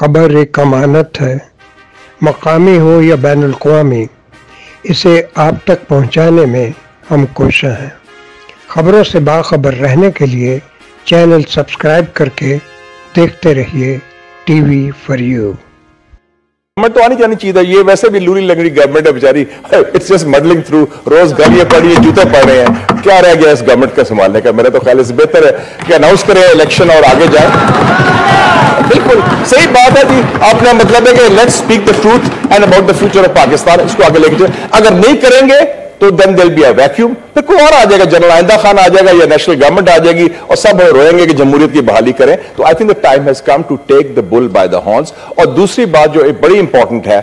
खबर एक अमानत है, मकामी हो या बैनुल अक़वामी, इसे आप तक पहुंचाने में हम कोशिश हैं। खबरों से बाखबर रहने के लिए चैनल सब्सक्राइब करके देखते रहिए टीवी फॉर यू। गवर्नमेंट तो आनी जानी चाहिए। ये वैसे भी लूरी लंगड़ी गवर्नमेंट है बेचारी, इट्स जस्ट मडलिंग थ्रू। रोज गालियां पड़ रही है, जूते पड़ रहे हैं, क्या रह गया इस गवर्नमेंट का संभालने का? मेरा तो ख्याल इससे बेहतर है कि अनाउंस करें इलेक्शन और आगे जाए। बिल्कुल सही बात है जी, आपने मतलब है कि let's speak the truth and about the future of Pakistan, इसको आगे लेके चले। अगर नहीं करेंगे तो then there be a vacuum, फिर कोई और आ जाएगा, जनरल आइंदा खान आ जाएगा या नेशनल गवर्नमेंट आ जाएगी और सब रोएंगे कि जमहूरियत की बहाली करें। तो I think the time has come to take the bull by the horns. और दूसरी बात जो एक बड़ी इंपॉर्टेंट है,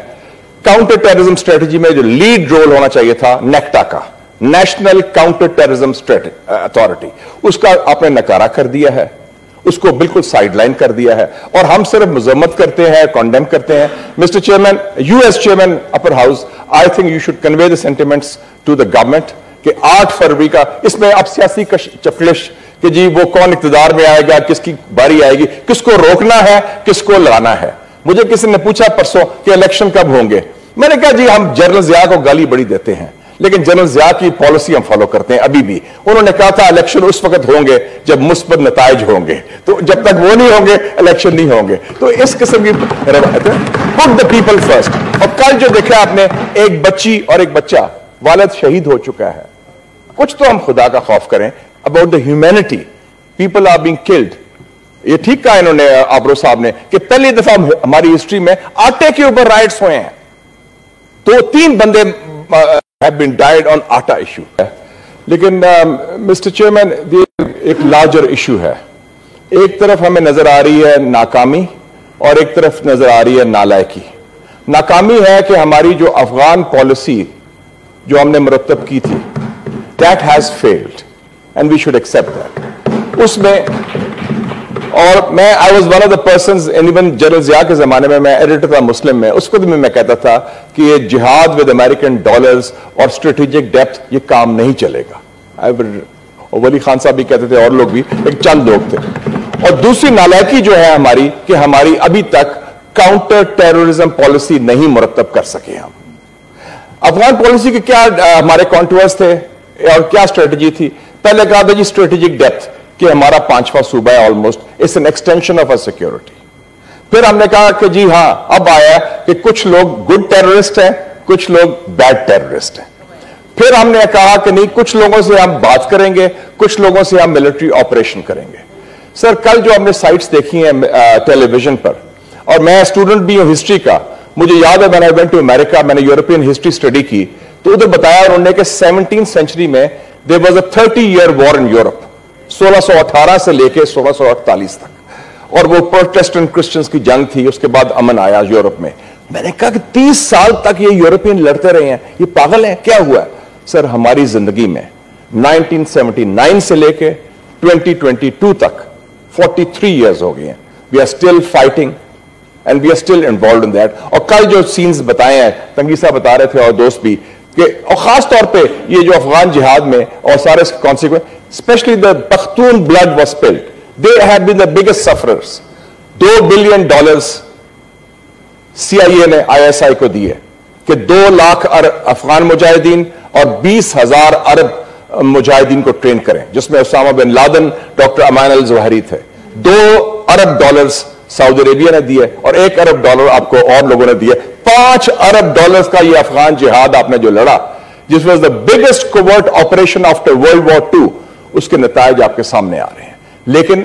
काउंटर टेररिज्म स्ट्रेटजी में जो लीड रोल होना चाहिए था नेक्टा का, नेशनल काउंटर टेररिज्म अथॉरिटी, उसका आपने नकारा कर दिया है, उसको बिल्कुल साइडलाइन कर दिया है और हम सिर्फ मजम्मत करते हैं, कॉन्डेम करते हैं। Mister chairman, you as chairman upper house, I think you should convey the sentiments to the government कि 8 फरवरी का, इसमें अब सियासी चफलिश कि जी वो कौन इक्तदार में आएगा, किसकी बारी आएगी, किसको रोकना है, किसको लगाना है। मुझे किसी ने पूछा परसों कि इलेक्शन कब होंगे, मैंने कहा जी हम जनरल ज़िया को गाली बड़ी देते हैं लेकिन जनरल ज़िया की पॉलिसी हम फॉलो करते हैं अभी भी। उन्होंने कहा था इलेक्शन उस वक्त होंगे जब मुस्बत नताइज होंगे, तो जब तक वो नहीं होंगे इलेक्शन नहीं होंगे। तो इस किस्म की रवायत है, पुट द पीपल फर्स्ट। और कल जो देखा आपने, एक बच्ची और एक बच्चा, वालिद शहीद हो चुका है। कुछ तो हम खुदा का खौफ करें about the humanity, people are being killed. ये ठीक कहा इन्होंने आबरो साहब ने कि पहली दफा हमारी हिस्ट्री में आटे के ऊपर राइट्स हुए हैं, तो 3 बंदे have been died on आटा इशू है। लेकिन मिस्टर चेयरमैन, एक लार्जर इशू है। एक तरफ हमें नजर आ रही है नाकामी और एक तरफ नजर आ रही है नालायकी। नाकामी है कि हमारी जो अफगान पॉलिसी जो हमने मुरतब की थी, that has failed and we should accept that. उसमें और मैं I was one of the persons, even general Zia के जमाने में मैं एडिटर था मुस्लिम में, उस वक्त में मैं कहता था कि ये जिहाद विद अमेरिकन डॉलर्स और स्ट्रेटेजिक डेप्थ ये काम नहीं चलेगा। वली खान साहब भी कहते थे और लोग भी, एक चंद लोग थे। और दूसरी नालायकी जो है हमारी कि हमारी अभी तक काउंटर टेररिज्म पॉलिसी नहीं मुरतब कर सके हम। अफगान पॉलिसी के क्या हमारे कॉन्टूर्स थे और क्या स्ट्रेटेजी थी? पहले कहा था जी स्ट्रेटेजिक डेप्थ, कि हमारा 5वां सूबा है almost, it's an extension of a security. फिर हमने कहा कि जी हां, अब आया कि कुछ लोग गुड टेररिस्ट हैं, कुछ लोग बैड टेररिस्ट हैं। फिर हमने कहा कि नहीं, कुछ लोगों से हम बात करेंगे, कुछ लोगों से हम मिलिट्री ऑपरेशन करेंगे। सर, कल जो हमने साइट्स देखी हैं टेलीविजन पर, और मैं स्टूडेंट भी हूं हिस्ट्री का, मुझे याद है when I went to America, मैंने यूरोपियन हिस्ट्री स्टडी की, तो उधर बताया उन्होंने कि 17th सेंचुरी में there was a 30-year war in Europe, 1618 से लेके 1648 तक, और वो प्रोटेस्टेंट क्रिश्चियंस की जंग थी, उसके बाद अमन आया यूरोप में। मैंने कहा कि 30 साल तक ये यूरोपियन लड़ते रहे हैं, ये पागल हैं, क्या हुआ? सर, हमारी जिंदगी में 1979 से लेके 2022 तक 43 इयर्स हो गए हैं। We are still fighting and we are still involve in that. और कल जो सीन्स बताए हैं, तंगीसा बता रहे थे और दोस्त भी, कि और खास तौर पे ये जो अफगान जिहाद में और सारे consequence, especially the Pakhtun blood was spilled. They have been the biggest sufferers. $2 billion CIA ने ISI को दिए कि 2 लाख अफगान मुजाहिदीन और 20,000 अरब मुजाहिदीन को ट्रेन करें, जिसमें उसामा बिन लादेन, डॉक्टर अमान अल जवाहिरी थे। $2 अरब सऊदी अरेबिया ने दिए और $1 अरब आपको और लोगों ने दिए। $5 अरब का ये अफगान जिहाद आपने जो लड़ा, जिस was the biggest covert operation after world war 2, उसके नतायज आपके सामने आ रहे हैं। लेकिन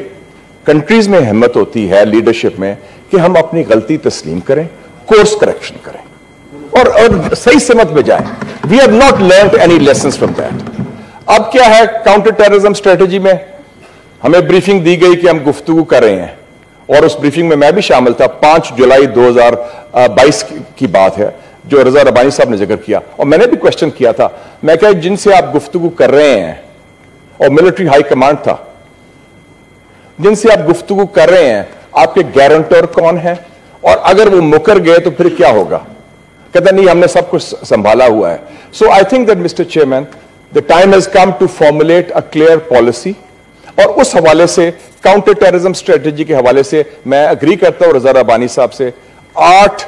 कंट्रीज में हिम्मत होती है लीडरशिप में कि हम अपनी गलती तस्लीम करें, कोर्स करेक्शन करें और सही समत में जाएं। We have not learned any lessons from that. अब क्या है, काउंटर टेररिज्म स्ट्रेटेजी में हमें ब्रीफिंग दी गई कि हम गुफ्तगू कर रहे हैं, और उस ब्रीफिंग में मैं भी शामिल था। 5 जुलाई 2022 की बात है जो रजा रबानी साहब ने जिक्र किया, और मैंने भी क्वेश्चन किया था। मैं कहा जिनसे आप गुफ्तगू कर रहे हैं, और मिलिट्री हाई कमांड था, जिनसे आप गुफ्तगू कर रहे हैं, आपके गारंटर कौन है, और अगर वो मुकर गए तो फिर क्या होगा? कहता नहीं, हमने सब कुछ संभाला हुआ है। So I think that mister chairman, the time has come to formulate a clear policy. اور اس حوالے سے काउंटर टेररिज्म स्ट्रेटजी के हवाले से मैं अग्री करता हूं रजा रब्बानी साहब से 8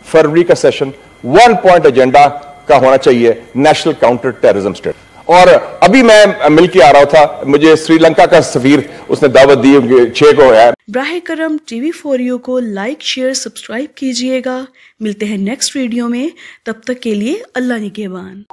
फरवरी का सेशन 1 पॉइंट एजेंडा का होना चाहिए नेशनल काउंटर टेररिज्म स्ट्रेटजी। और अभी मैं मिल के आ रहा था, मुझे श्रीलंका का सफीर उसने दावत दी 6 को है। ब्राहे करम TV4U को लाइक शेयर सब्सक्राइब कीजिएगा। मिलते हैं नेक्स्ट वीडियो में, तब तक के लिए अल्लाह निगहबान।